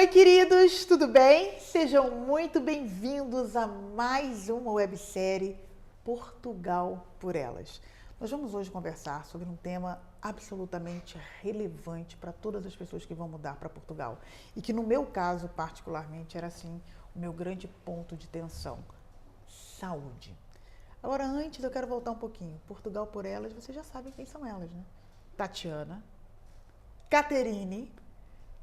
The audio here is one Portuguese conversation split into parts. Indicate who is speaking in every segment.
Speaker 1: Oi, queridos, tudo bem? Sejam muito bem-vindos a mais uma websérie Portugal por Elas. Nós vamos hoje conversar sobre um tema absolutamente relevante para todas as pessoas que vão mudar para Portugal e que no meu caso particularmente era assim o meu grande ponto de tensão: saúde. Agora, antes eu quero voltar um pouquinho. Portugal por Elas, vocês já sabem quem são elas, né? Tatiana, Caterine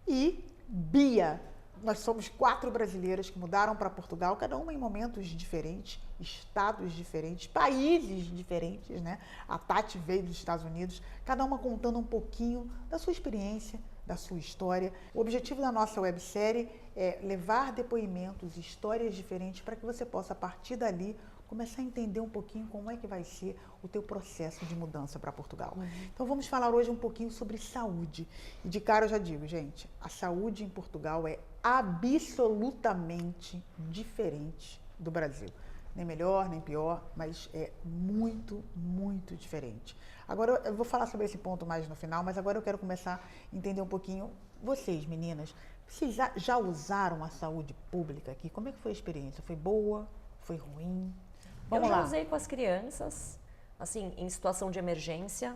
Speaker 1: e Bia. Nós somos 4 brasileiras que mudaram para Portugal, cada uma em momentos diferentes, estados diferentes, países diferentes, né? A Tati veio dos Estados Unidos, cada uma contando um pouquinho da sua experiência, da sua história. O objetivo da nossa websérie é levar depoimentos, histórias diferentes para que você possa, a partir dali, começar a entender um pouquinho como é que vai ser o teu processo de mudança para Portugal. Então vamos falar hoje um pouquinho sobre saúde. E de cara eu já digo, gente, a saúde em Portugal é absolutamente diferente do Brasil. Nem melhor, nem pior, mas é muito, muito diferente. Agora eu vou falar sobre esse ponto mais no final, mas agora eu quero começar a entender um pouquinho, vocês meninas, vocês já usaram a saúde pública aqui? Como é que foi a experiência? Foi boa? Foi ruim?
Speaker 2: Eu já usei com as crianças, assim, em situação de emergência,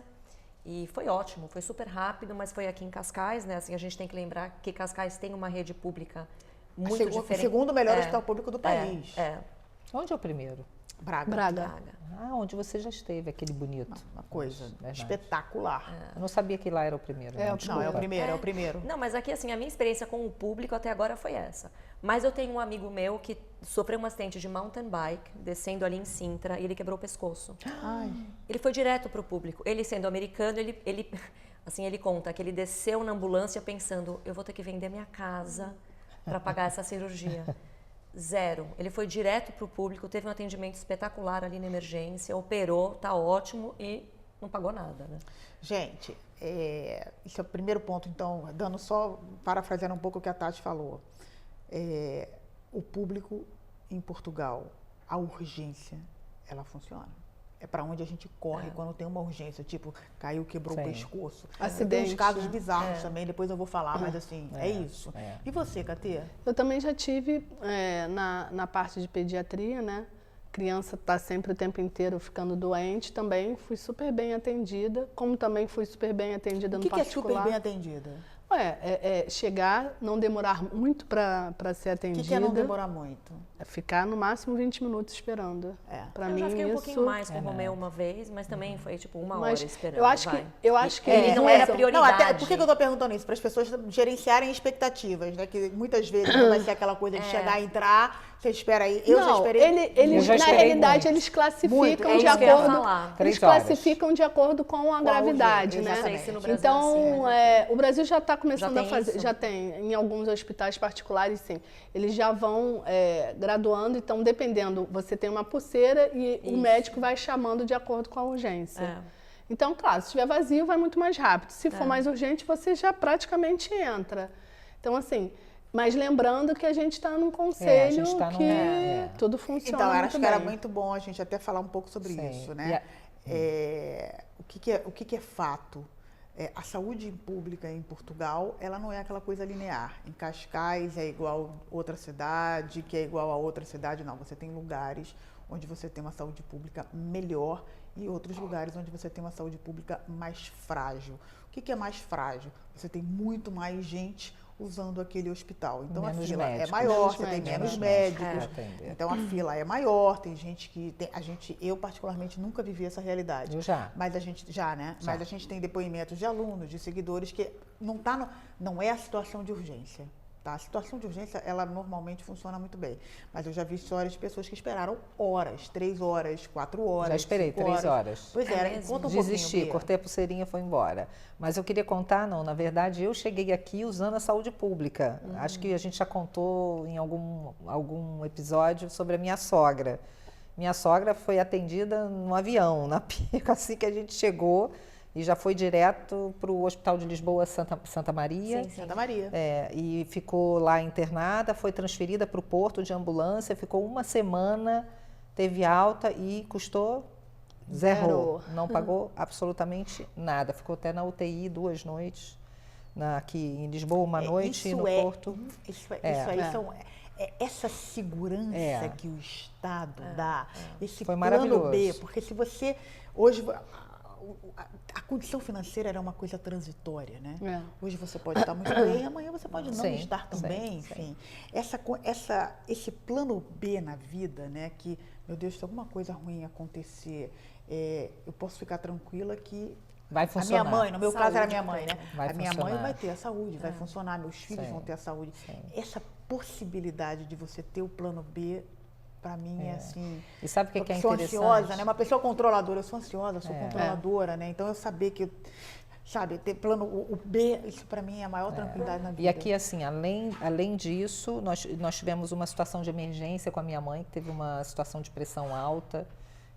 Speaker 2: e foi ótimo, foi super rápido, mas foi aqui em Cascais, né? Assim, a gente tem que lembrar que Cascais tem uma rede pública muito diferente.
Speaker 1: O segundo melhor hospital público do país.
Speaker 3: Onde é o primeiro?
Speaker 1: Braga.
Speaker 3: Ah, onde você já esteve, aquele bonito.
Speaker 1: Uma coisa espetacular.
Speaker 3: Eu não sabia que lá era o primeiro.
Speaker 1: É o primeiro.
Speaker 2: Não, mas aqui, assim, a minha experiência com o público até agora foi essa. Mas eu tenho um amigo meu que sofreu um acidente de mountain bike, descendo ali em Sintra, e ele quebrou o pescoço.
Speaker 1: Ai.
Speaker 2: Ele foi direto para o público. Ele, sendo americano, ele conta que ele desceu na ambulância pensando, eu vou ter que vender minha casa para pagar essa cirurgia. Zero. Ele foi direto para o público, teve um atendimento espetacular ali na emergência, operou, tá ótimo e não pagou nada, né?
Speaker 1: Gente, esse é o primeiro ponto, então, dando só, parafraseando um pouco o que a Tati falou. O público em Portugal, a urgência, ela funciona. É para onde a gente corre quando tem uma urgência, tipo, caiu, quebrou o pescoço.
Speaker 4: Acidente,
Speaker 1: tem uns casos bizarros também, depois eu vou falar, mas assim, é isso. E você, Catê?
Speaker 4: Eu também já tive na parte de pediatria, né? Criança está sempre o tempo inteiro ficando doente, também fui super bem atendida, como também fui super bem atendida no particular.
Speaker 1: O que é super bem atendida?
Speaker 4: Chegar, não demorar muito para ser atendida.
Speaker 1: O que é não demorar muito?
Speaker 4: É ficar no máximo 20 minutos esperando. Para mim,
Speaker 2: eu já fiquei
Speaker 4: isso...
Speaker 2: um pouquinho mais com o Romeu uma vez, mas também foi tipo uma hora esperando.
Speaker 4: Eu acho que
Speaker 2: ele não era prioridade.
Speaker 1: Não, até, por que eu estou perguntando isso? Para as pessoas gerenciarem expectativas, né? Que muitas vezes não vai ser aquela coisa de chegar e entrar, você espera aí. Já esperei.
Speaker 4: Na realidade, eles classificam de acordo. Eles classificam de acordo com a gravidade, né? Então, o Brasil já está começando a fazer, já tem, em alguns hospitais particulares, sim. Eles já vão graduando, então, dependendo, você tem uma pulseira e o médico vai chamando de acordo com a urgência. Então, claro, se estiver vazio, vai muito mais rápido. Se for mais urgente, você já praticamente entra. Então, assim, mas lembrando que a gente está num conselho que tudo funciona
Speaker 1: então,
Speaker 4: muito
Speaker 1: acho que era muito bom a gente até falar um pouco sobre isso, né? O que é fato? A saúde pública em Portugal, ela não é aquela coisa linear. Em Cascais é igual outra cidade, que é igual a outra cidade. Não, você tem lugares onde você tem uma saúde pública melhor e outros lugares onde você tem uma saúde pública mais frágil. O que é mais frágil? Você tem muito mais gente usando aquele hospital. Então a fila é maior, você tem menos médicos. Então a fila é maior, tem gente que eu particularmente nunca vivi essa realidade.
Speaker 3: Eu já.
Speaker 1: Mas a gente né? Mas a gente tem depoimentos de alunos, de seguidores que não é a situação de urgência. Tá? A situação de urgência, ela normalmente funciona muito bem. Mas eu já vi histórias de pessoas que esperaram horas, 3 horas, 4 horas.
Speaker 3: Já esperei 3 horas.
Speaker 1: Pois é, conta um
Speaker 3: Desisti,
Speaker 1: pouquinho,
Speaker 3: cortei a pulseirinha e foi embora. Mas eu queria contar, na verdade, eu cheguei aqui usando a saúde pública. Acho que a gente já contou em algum episódio sobre a minha sogra. Minha sogra foi atendida no avião, na pica, assim que a gente chegou. E já foi direto para o Hospital de Lisboa, Santa Maria.
Speaker 1: Sim, Santa Maria.
Speaker 3: E ficou lá internada, foi transferida para o Porto de ambulância, ficou 1 semana, teve alta e custou zero. Não pagou absolutamente nada. Ficou até na UTI 2 noites. aqui em Lisboa uma noite e no Porto.
Speaker 1: Isso aí essa segurança que o Estado dá, esse
Speaker 3: foi
Speaker 1: plano B, porque se você hoje a condição financeira era uma coisa transitória, né? Hoje você pode estar muito bem, amanhã você pode não estar tão bem, enfim. Esse plano B na vida, né? Que, meu Deus, se alguma coisa ruim acontecer, eu posso ficar tranquila que
Speaker 3: vai funcionar.
Speaker 1: A minha mãe, no meu caso era a minha mãe, né?
Speaker 3: A
Speaker 1: minha mãe vai ter a saúde, vai funcionar, meus filhos vão ter a saúde. Essa possibilidade de você ter o plano B, para mim é assim.
Speaker 3: E sabe o que é interessante?
Speaker 1: Eu sou ansiosa, né? Uma pessoa controladora, eu sou ansiosa, sou controladora, né? Então eu saber que, ter plano o B, isso para mim é a maior tranquilidade na vida.
Speaker 3: E aqui, assim, além disso, nós tivemos uma situação de emergência com a minha mãe, que teve uma situação de pressão alta.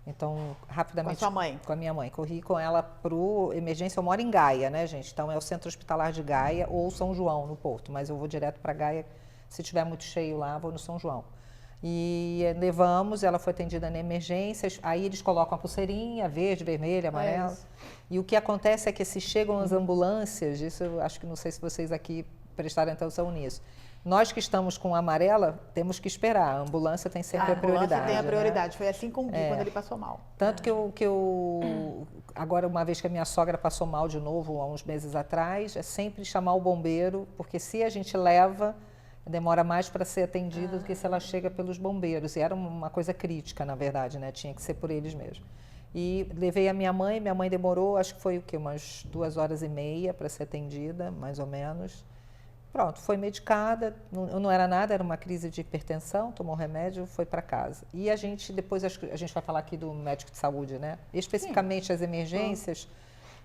Speaker 3: Então, rapidamente...
Speaker 1: Com a sua mãe?
Speaker 3: Com a minha mãe. Corri com ela para emergência. Eu moro em Gaia, né, gente? Então, é o Centro Hospitalar de Gaia ou São João, no Porto. Mas eu vou direto para Gaia. Se tiver muito cheio lá, vou no São João. E levamos, ela foi atendida na emergência. Aí eles colocam a pulseirinha, verde, vermelha, amarela. E o que acontece é que se chegam as ambulâncias, isso eu acho que não sei se vocês aqui prestaram atenção nisso. Nós que estamos com a amarela, temos que esperar. A ambulância tem sempre a prioridade. A ambulância
Speaker 1: tem a prioridade.
Speaker 3: Né?
Speaker 1: Foi assim com o Gui, quando ele passou mal.
Speaker 3: Tanto que eu... Agora, uma vez que a minha sogra passou mal de novo, há uns meses atrás, é sempre chamar o bombeiro, porque se a gente leva, demora mais para ser atendida do que se ela chega pelos bombeiros. E era uma coisa crítica, na verdade, né? Tinha que ser por eles mesmo. E levei a minha mãe demorou, acho que foi o quê? Umas 2h30 para ser atendida, mais ou menos. Pronto, foi medicada, não era nada, era uma crise de hipertensão, tomou remédio, foi para casa. E a gente, depois a gente vai falar aqui do médico de saúde, né? Especificamente as emergências,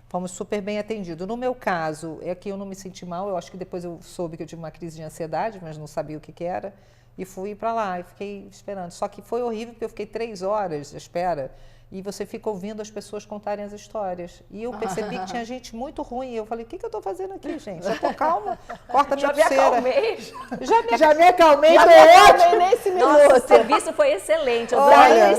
Speaker 3: fomos super bem atendidos. No meu caso, é que eu não me senti mal, eu acho que depois eu soube que eu tive uma crise de ansiedade, mas não sabia o que era, e fui para lá e fiquei esperando. Só que foi horrível, porque eu fiquei 3 horas à espera, e você fica ouvindo as pessoas contarem as histórias. E eu percebi que tinha gente muito ruim. E eu falei, o que eu estou fazendo aqui, gente? Eu tô calma, corta a minha pulseira. Já me acalmei,
Speaker 4: nesse minuto.
Speaker 2: Nossa, o serviço foi excelente. Eu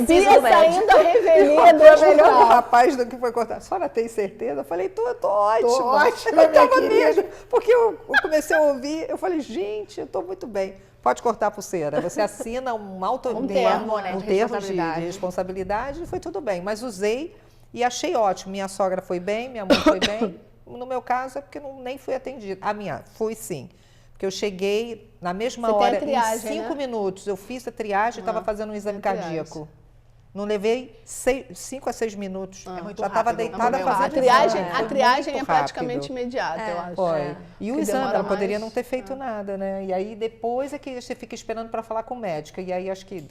Speaker 4: Bia saindo a revelia do
Speaker 3: melhor do rapaz do que foi cortar. A senhora tem certeza? Eu falei, tô ótima.
Speaker 1: Tô ótima,
Speaker 3: eu tava mesmo. Porque eu comecei a ouvir, eu falei, gente, eu tô muito bem. Pode cortar a pulseira. Você assina um termo de responsabilidade e foi tudo bem. Mas usei e achei ótimo. Minha sogra foi bem, minha mãe foi bem. No meu caso é porque nem fui atendida. A minha, fui sim. Porque eu cheguei na mesma hora,
Speaker 4: triagem,
Speaker 3: em 5 minutos, eu fiz a triagem e estava fazendo um exame cardíaco. Não levei 5 a 6 minutos. Já estava deitada fazendo
Speaker 4: a triagem é praticamente imediata, eu acho.
Speaker 3: Foi. E o exame, ela poderia não ter feito nada, né? E aí depois é que você fica esperando para falar com o médico. E aí acho que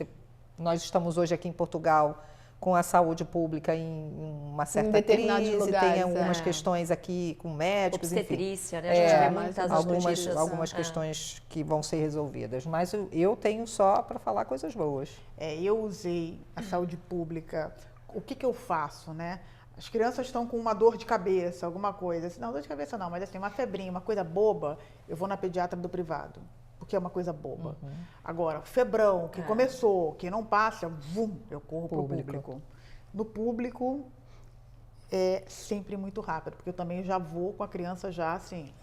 Speaker 3: nós estamos hoje aqui em Portugal com a saúde pública em uma certa crise,
Speaker 4: lugares,
Speaker 3: tem algumas questões aqui com médicos,
Speaker 2: obstetrícia, né? A gente vê muitas
Speaker 3: algumas questões que vão ser resolvidas, mas eu tenho só para falar coisas boas.
Speaker 1: Eu usei a saúde pública, o que eu faço, né? As crianças estão com uma dor de cabeça, alguma coisa, não, dor de cabeça não, mas assim, uma febrinha, uma coisa boba, eu vou na pediatra do privado. Porque é uma coisa boba. Agora, febrão, que começou, que não passa, eu corro para o público. No público, é sempre muito rápido, porque eu também já vou com a criança já assim,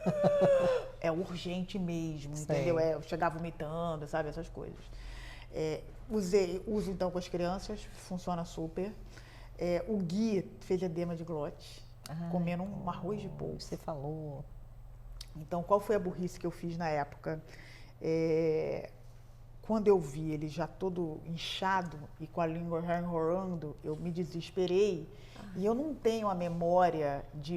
Speaker 1: é urgente mesmo, entendeu? Eu chegar vomitando, sabe, essas coisas. Uso então com as crianças, funciona super. O Gui fez edema de glote, comendo um arroz de polvo.
Speaker 3: Você falou.
Speaker 1: Então, qual foi a burrice que eu fiz na época? Quando eu vi ele já todo inchado e com a língua enrolando, eu me desesperei. E eu não tenho a memória de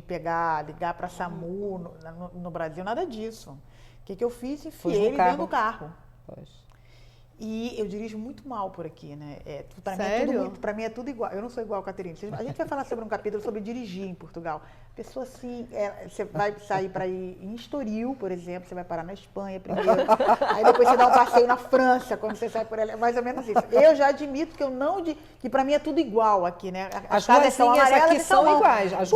Speaker 1: ligar para a SAMU no Brasil, nada disso. O que eu fiz? Enfiei ele dentro do carro. E eu dirijo muito mal por aqui, né? Para mim é tudo igual. Eu não sou igual a Caterine. A gente vai falar sobre um capítulo sobre dirigir em Portugal. Pessoa assim, você vai sair para ir em Estoril, por exemplo, você vai parar na Espanha primeiro, aí depois você dá um passeio na França, quando você sai por ela, mais ou menos isso. Eu já admito que para mim é tudo igual aqui, né?
Speaker 3: As ruazinhas aqui são iguais, as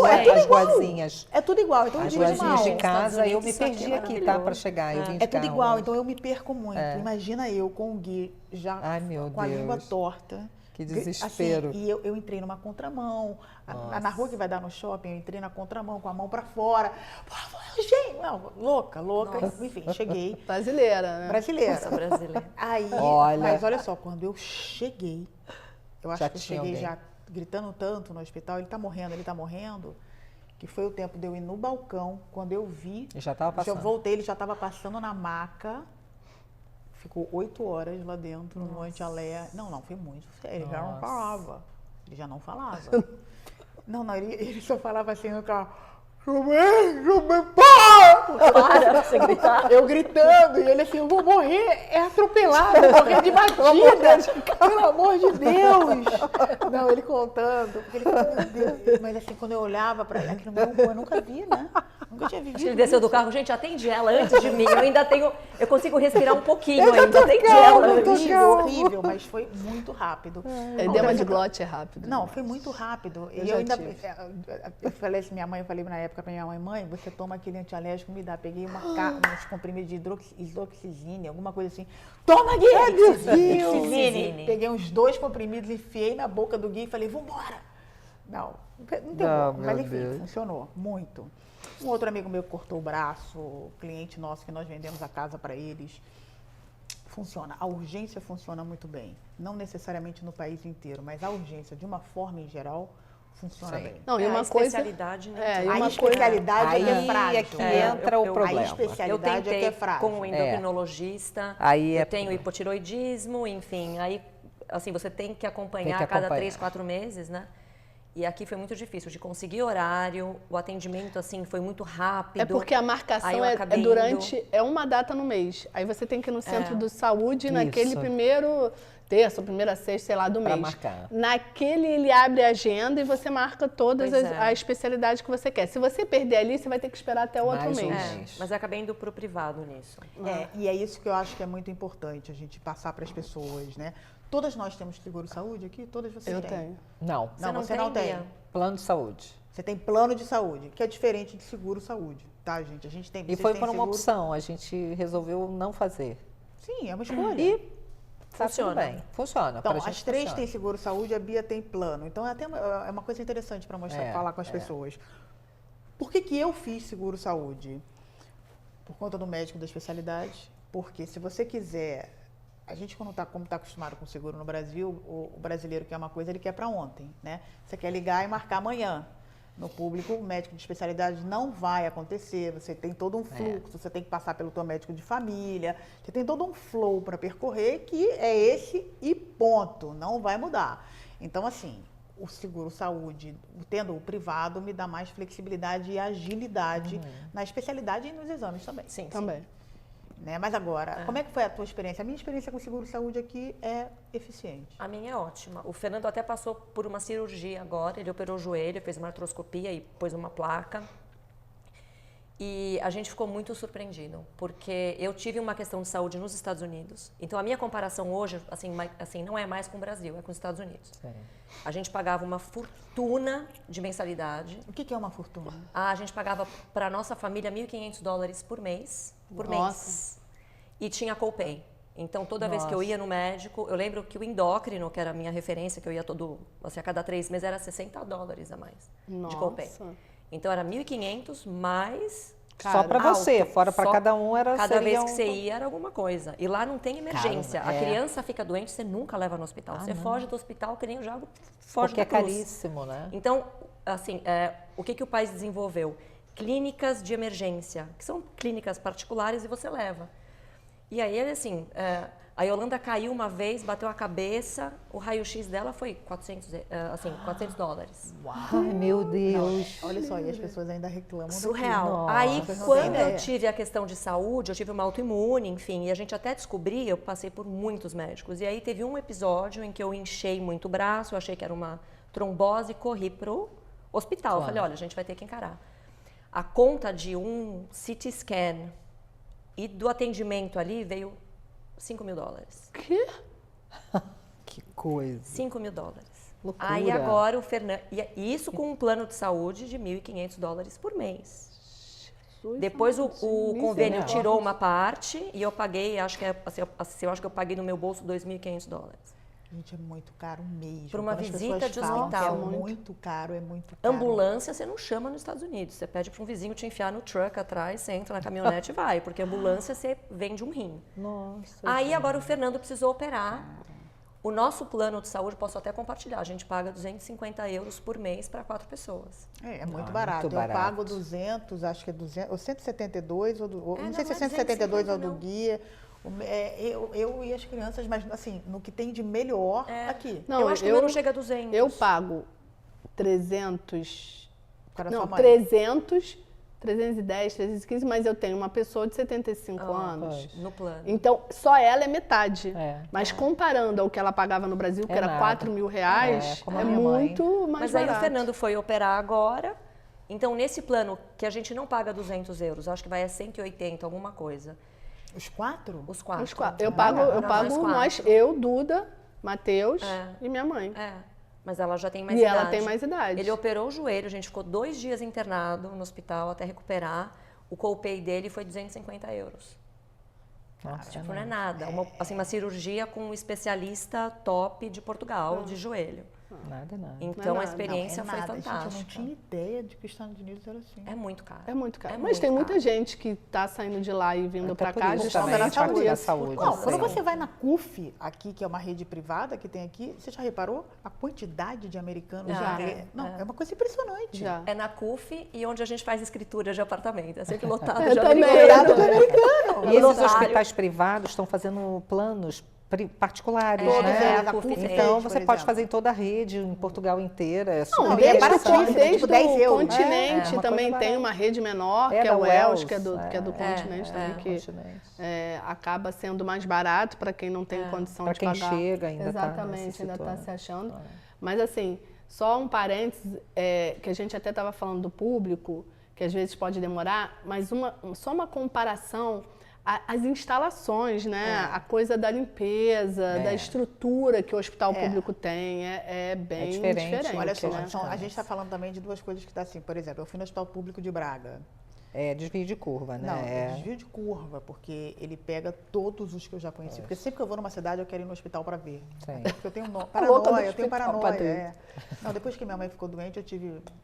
Speaker 3: ruazinhas.
Speaker 1: É tudo igual, então eu dirijo mal.
Speaker 3: As ruazinhas de casa, eu me perdi aqui, tá? Para chegar, eu vim de
Speaker 1: carro. Tudo igual, então eu me perco muito. Imagina eu com o Gui já com a língua torta.
Speaker 3: Que desespero.
Speaker 1: Assim, e eu entrei numa contramão. Na rua que vai dar no shopping, eu entrei na contramão, com a mão pra fora. Gente, não, louca. Nossa. Enfim, cheguei.
Speaker 4: Brasileira, né?
Speaker 1: Brasileira.
Speaker 2: Nossa, brasileira.
Speaker 1: Aí, mas olha só, quando eu cheguei, eu acho que eu cheguei já gritando tanto no hospital, ele tá morrendo, que foi o tempo de eu ir no balcão, quando eu vi,
Speaker 3: já tava passando.
Speaker 1: Eu voltei, ele já estava passando na maca, ficou 8 horas lá dentro, no anti-alé. Não, foi muito sério, ele já não falava. Não, ele só falava assim no carro,
Speaker 2: para você gritar.
Speaker 1: Eu gritando, e ele assim, eu vou morrer, atropelado, vou morrer de batida, pelo amor de Deus. Não, ele contando, porque ele falou, meu Deus. Mas assim, quando eu olhava para ele, eu nunca vi, né? Nunca tinha vivido.
Speaker 2: Ele desceu do carro, gente, atende ela antes de mim, eu consigo respirar um pouquinho ainda, atende ela antes.
Speaker 1: Horrível, mas foi muito rápido.
Speaker 4: Edema de glote é rápido.
Speaker 1: Não, foi muito rápido. E eu ainda, eu falei assim, eu falei na época pra minha mãe, você toma aquele antialérgico, me dá. Peguei uns comprimidos de hidroxizine, alguma coisa assim. Toma, Gui! Hidroxizine. Peguei uns 2 comprimidos, enfiei na boca do Gui e falei, vambora. Não tem como, mas enfim, funcionou muito. Um outro amigo meu cortou o braço, cliente nosso que nós vendemos a casa para eles. Funciona. A urgência funciona muito bem. Não necessariamente no país inteiro, mas a urgência, de uma forma em geral, funciona bem.
Speaker 2: Não, e uma especialidade, né?
Speaker 1: A especialidade é que é frágil.
Speaker 3: Aí é que entra o problema.
Speaker 1: A especialidade é que é frágil.
Speaker 2: Com o endocrinologista, eu tenho hipotiroidismo, enfim. Aí, assim, você tem que acompanhar a cada 3, 4 meses, né? E aqui foi muito difícil de conseguir horário, o atendimento, assim, foi muito rápido.
Speaker 4: É porque a marcação é uma data no mês. Aí você tem que ir no centro de saúde naquele primeiro terça, primeira sexta, sei lá, do mês.
Speaker 3: Marcar.
Speaker 4: Naquele ele abre a agenda e você marca todas as especialidades que você quer. Se você perder ali, você vai ter que esperar até o outro mês.
Speaker 2: Mas eu acabei indo pro privado nisso.
Speaker 1: E é isso que eu acho que é muito importante, a gente passar para as pessoas, né? Todas nós temos seguro-saúde aqui? Todas vocês têm?
Speaker 4: Eu tenho.
Speaker 3: Não.
Speaker 1: Você não tem.
Speaker 3: Plano de saúde.
Speaker 1: Você tem plano de saúde, que é diferente de seguro-saúde, tá, gente? A gente tem.
Speaker 3: E foi por uma opção, a gente resolveu não fazer.
Speaker 1: Sim, é uma escolha.
Speaker 3: E funciona bem. Funciona.
Speaker 1: Então, as 3 têm seguro-saúde, a Bia tem plano. Então, é até uma coisa interessante para mostrar, falar com as pessoas. Por que eu fiz seguro-saúde? Por conta do médico da especialidade. Porque se você quiser... A gente, como está acostumado com seguro no Brasil, o brasileiro quer uma coisa, ele quer para ontem, né? Você quer ligar e marcar amanhã. No público, o médico de especialidade não vai acontecer, você tem todo um fluxo, você tem que passar pelo teu médico de família, você tem todo um flow para percorrer que é esse e ponto, não vai mudar. Então, assim, o seguro-saúde, tendo o privado, me dá mais flexibilidade e agilidade na especialidade e nos exames também.
Speaker 2: Sim,
Speaker 4: também.
Speaker 1: Né? Mas agora, como é que foi a tua experiência? A minha experiência com o seguro-saúde aqui é eficiente.
Speaker 2: A minha é ótima. O Fernando até passou por uma cirurgia agora, ele operou o joelho, fez uma artroscopia e pôs uma placa. E a gente ficou muito surpreendido, porque eu tive uma questão de saúde nos Estados Unidos. Então, a minha comparação hoje, assim não é mais com o Brasil, é com os Estados Unidos. Sim. A gente pagava uma fortuna de mensalidade.
Speaker 1: O que é uma fortuna?
Speaker 2: A gente pagava para a nossa família $1.500 por mês. E tinha copay. Então, toda vez que eu ia no médico, eu lembro que o endócrino, que era a minha referência, que eu ia a cada 3 meses, era $60 a mais de copay. Então, era 1.500 mais...
Speaker 3: Só para você, fora para cada um era...
Speaker 2: Cada vez que você ia era alguma coisa. E lá não tem emergência. A criança fica doente, você nunca leva no hospital. Você foge do hospital que nem o diabo foge da cruz.
Speaker 3: Porque é caríssimo, né?
Speaker 2: Então, assim, o que o país desenvolveu? Clínicas de emergência, que são clínicas particulares e você leva. E aí, assim, a Yolanda caiu uma vez, bateu a cabeça, o raio-x dela foi $400.
Speaker 3: Uau. Ai, meu Deus.
Speaker 1: Não, olha só, e as pessoas ainda reclamam.
Speaker 2: Surreal. Aí, quando eu tive a questão de saúde, eu tive uma autoimune, enfim, e a gente até descobria, eu passei por muitos médicos. E aí teve um episódio em que eu inchei muito o braço, eu achei que era uma trombose, corri pro hospital. Claro. Falei, olha, a gente vai ter que encarar. A conta de um CT scan e do atendimento ali veio $5.000.
Speaker 4: Que?
Speaker 3: Que coisa.
Speaker 2: $5.000.
Speaker 3: Loucura.
Speaker 2: Aí agora o Fernando... E isso com um plano de saúde de $1.500 por mês. Depois o convênio tirou uma parte e eu paguei, eu acho que eu paguei no meu bolso $2.500.
Speaker 1: Gente, é muito caro mesmo.
Speaker 2: Para uma visita de hospital.
Speaker 1: É muito caro, é muito caro.
Speaker 2: Ambulância você não chama nos Estados Unidos. Você pede para um vizinho te enfiar no truck atrás, você entra na caminhonete e vai. Porque ambulância você vende um rim.
Speaker 3: Nossa.
Speaker 2: Aí agora o Fernando precisou operar. O nosso plano de saúde, posso até compartilhar, a gente paga 250 € por mês para 4 pessoas.
Speaker 1: É muito barato.
Speaker 3: Muito barato.
Speaker 1: Eu pago 200, acho que é 200, ou 172, não sei se é
Speaker 2: não é
Speaker 1: 172 ou do
Speaker 2: 250
Speaker 1: guia. Eu e as crianças, mas assim, no que tem de melhor aqui.
Speaker 2: Não, eu acho que o meu não chega a 200.
Speaker 4: Eu pago 300,
Speaker 1: Para
Speaker 4: não,
Speaker 1: sua mãe.
Speaker 4: 300, 310, 315, mas eu tenho uma pessoa de 75 anos.
Speaker 2: No plano.
Speaker 4: Então, só ela é metade.
Speaker 3: Mas
Speaker 4: comparando ao que ela pagava no Brasil, que era
Speaker 3: nada.
Speaker 4: R$4.000,
Speaker 3: como a
Speaker 4: é
Speaker 3: minha mãe.
Speaker 4: muito mais
Speaker 2: Mas aí
Speaker 4: barato.
Speaker 2: o Fernando foi operar agora. Então, nesse plano, que a gente não paga 200 €, acho que vai a 180, alguma coisa.
Speaker 1: Os 4?
Speaker 2: Os 4.
Speaker 4: Os quatro. Eu pago nós, eu, Duda, Matheus e minha mãe.
Speaker 2: Mas ela já tem mais
Speaker 4: E
Speaker 2: idade.
Speaker 4: ela tem mais idade.
Speaker 2: Ele operou o joelho, a gente ficou 2 dias internado no hospital até recuperar. O copay dele foi 250 €.
Speaker 3: Nossa,
Speaker 2: Tipo, não é nada. Uma cirurgia com um especialista top de Portugal, de joelho.
Speaker 3: Nada.
Speaker 2: Então
Speaker 1: Não é
Speaker 2: a experiência
Speaker 1: nada.
Speaker 2: foi
Speaker 1: Gente,
Speaker 2: fantástica.
Speaker 1: eu não tinha ideia de que os Estados Unidos era assim.
Speaker 2: É muito caro.
Speaker 4: É muito caro.
Speaker 2: É
Speaker 4: Mas
Speaker 2: muito
Speaker 4: tem
Speaker 2: caro.
Speaker 4: muita gente que está saindo de lá e vindo para cá
Speaker 3: isso
Speaker 4: justamente
Speaker 3: também,
Speaker 4: por
Speaker 3: parte da
Speaker 4: isso.
Speaker 3: saúde.
Speaker 1: Não, quando
Speaker 3: sim.
Speaker 1: você vai na CUF, aqui, que é uma rede privada que tem aqui, você já reparou a quantidade de americanos? É uma coisa impressionante.
Speaker 4: Já.
Speaker 2: É na CUF e onde a gente faz escritura de apartamento. É sempre lotado
Speaker 4: Eu
Speaker 2: de
Speaker 4: também.
Speaker 2: americano.
Speaker 3: E esses
Speaker 2: Notário.
Speaker 3: hospitais privados estão fazendo planos particulares,
Speaker 1: Todos,
Speaker 3: né?
Speaker 1: a CUF tem,
Speaker 3: Então,
Speaker 1: por
Speaker 3: você pode
Speaker 1: exemplo.
Speaker 3: fazer em toda a rede, em Portugal inteira. É
Speaker 4: Não,
Speaker 3: super
Speaker 1: e é
Speaker 4: desde,
Speaker 1: baratinho,
Speaker 4: desde
Speaker 1: tipo 10
Speaker 4: o
Speaker 1: euros.
Speaker 4: continente
Speaker 3: uma
Speaker 4: também
Speaker 3: coisa
Speaker 4: tem
Speaker 3: barata.
Speaker 4: uma rede menor,
Speaker 3: É
Speaker 4: que é
Speaker 3: da
Speaker 4: o Wells,
Speaker 3: Wells,
Speaker 4: que é do continente também, que
Speaker 3: continente.
Speaker 4: acaba sendo mais barato para quem não tem condição
Speaker 3: Pra
Speaker 4: de
Speaker 3: quem
Speaker 4: pagar.
Speaker 3: chega, ainda tá
Speaker 4: Exatamente,
Speaker 3: nessa
Speaker 4: ainda está
Speaker 3: situação.
Speaker 4: se achando. Mas assim, só um parênteses, que a gente até estava falando do público, que às vezes pode demorar, mas só uma comparação. As instalações, né? A coisa da limpeza, da estrutura que o hospital público tem, é bem diferente.
Speaker 1: Olha só,
Speaker 4: né?
Speaker 1: a gente está falando também de duas coisas que está assim. Por exemplo, eu fui no Hospital Público de Braga.
Speaker 3: É desvio de curva, né?
Speaker 1: Não, desvio de curva, porque ele pega todos os que eu já conheci. Porque sempre que eu vou numa cidade, eu quero ir no hospital para ver.
Speaker 3: Sim.
Speaker 1: Porque eu tenho
Speaker 4: louca do
Speaker 1: paranoia, eu tenho
Speaker 4: hospital,
Speaker 1: paranoia.
Speaker 4: Patrícia.
Speaker 1: Não, depois que minha mãe ficou doente,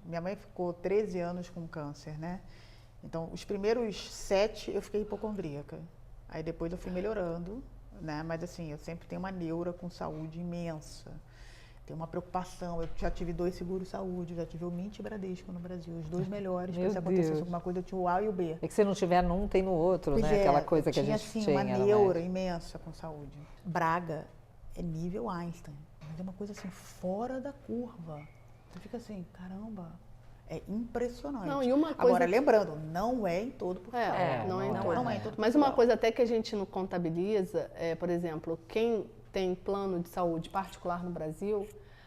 Speaker 1: minha mãe ficou 13 anos com câncer, né? Então, os primeiros 7 eu fiquei hipocondríaca. Aí depois eu fui melhorando, né? Mas assim, eu sempre tenho uma neura com saúde imensa. Tenho uma preocupação. Eu já tive 2 seguros-saúde, já tive o Mint e Bradesco no Brasil, os 2 melhores.
Speaker 3: Meu
Speaker 1: Se acontecesse
Speaker 3: Deus.
Speaker 1: alguma coisa, eu tinha o A e o B.
Speaker 3: É que se não tiver num, tem no outro,
Speaker 1: Pois
Speaker 3: né?
Speaker 1: é,
Speaker 3: Aquela coisa que a
Speaker 1: tinha,
Speaker 3: gente
Speaker 1: assim,
Speaker 3: tinha.
Speaker 1: uma
Speaker 3: né,
Speaker 1: neura imensa com saúde. Braga é nível Einstein. Mas é uma coisa assim, fora da curva. Você fica assim, caramba, é impressionante.
Speaker 4: Não, e uma coisa
Speaker 1: Agora, lembrando, não é em todo Portugal.
Speaker 4: Não é em todo.
Speaker 1: Não é em todo
Speaker 4: Mas
Speaker 1: Portugal.
Speaker 4: uma coisa até que a gente não contabiliza, por exemplo, quem tem plano de saúde particular no Brasil,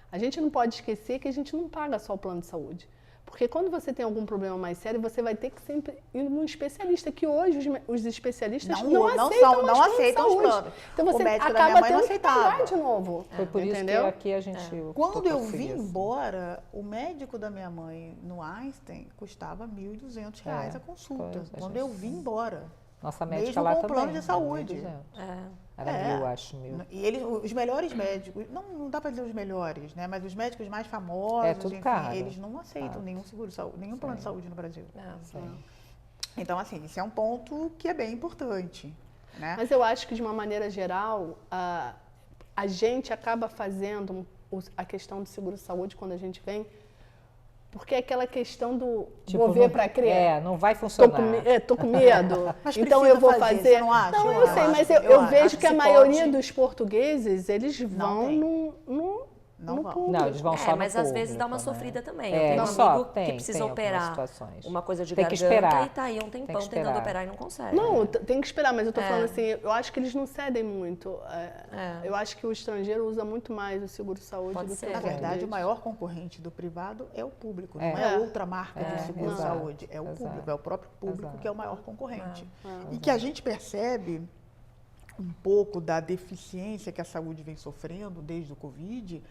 Speaker 4: a gente não pode esquecer que a gente não paga só o plano de saúde. Porque quando você tem algum problema mais sério, você vai ter que sempre ir num especialista, que hoje os especialistas não aceitam os planos. Então você acaba tendo que pagar de novo.
Speaker 3: Foi por isso que aqui a gente...
Speaker 1: Quando eu vim embora, o médico da minha mãe no Einstein custava R$1.200 a consulta. Quando eu vim embora.
Speaker 3: Nossa médica
Speaker 1: mesmo
Speaker 3: lá
Speaker 1: com o
Speaker 3: também.
Speaker 1: plano de saúde.
Speaker 3: Era 1.000, acho, 1.000.
Speaker 1: E eles, os melhores médicos, não dá para dizer os melhores, né? Mas os médicos mais famosos,
Speaker 3: tudo
Speaker 1: enfim,
Speaker 3: caro.
Speaker 1: eles não aceitam nenhum seguro de saúde, nenhum plano de saúde no Brasil.
Speaker 3: Sim.
Speaker 1: Então, assim, isso é um ponto que é bem importante, né?
Speaker 4: Mas eu acho que, de uma maneira geral, a gente acaba fazendo a questão do seguro-saúde quando a gente vem, porque é aquela questão do vou ver para crer.
Speaker 3: Não vai funcionar.
Speaker 4: Tô com medo,
Speaker 1: Mas
Speaker 4: então eu vou fazer.
Speaker 1: Você não acha?
Speaker 4: Não, eu sei, mas eu vejo que a maioria dos portugueses, eles vão no público.
Speaker 3: Não, eles vão só no
Speaker 2: mas às vezes dá uma
Speaker 3: público,
Speaker 2: sofrida também.
Speaker 3: É,
Speaker 2: Eu tenho um
Speaker 3: só,
Speaker 2: amigo que
Speaker 3: tem
Speaker 2: precisa
Speaker 3: algumas
Speaker 2: operar
Speaker 3: situações.
Speaker 2: uma coisa de
Speaker 3: Tem que
Speaker 2: garganta
Speaker 3: esperar.
Speaker 2: e tá aí um tempão
Speaker 3: esperar.
Speaker 2: tentando operar e não consegue.
Speaker 4: Não, tem que esperar, mas eu tô falando assim, eu acho que eles não cedem muito. Eu acho que o estrangeiro usa muito mais o seguro-saúde do que o
Speaker 1: Na verdade,
Speaker 4: português.
Speaker 1: o maior concorrente do privado é o público, não é outra marca de seguro-saúde, é o público, é o próprio público que é o maior concorrente. E que a gente percebe um pouco da deficiência que a saúde vem sofrendo desde o Covid,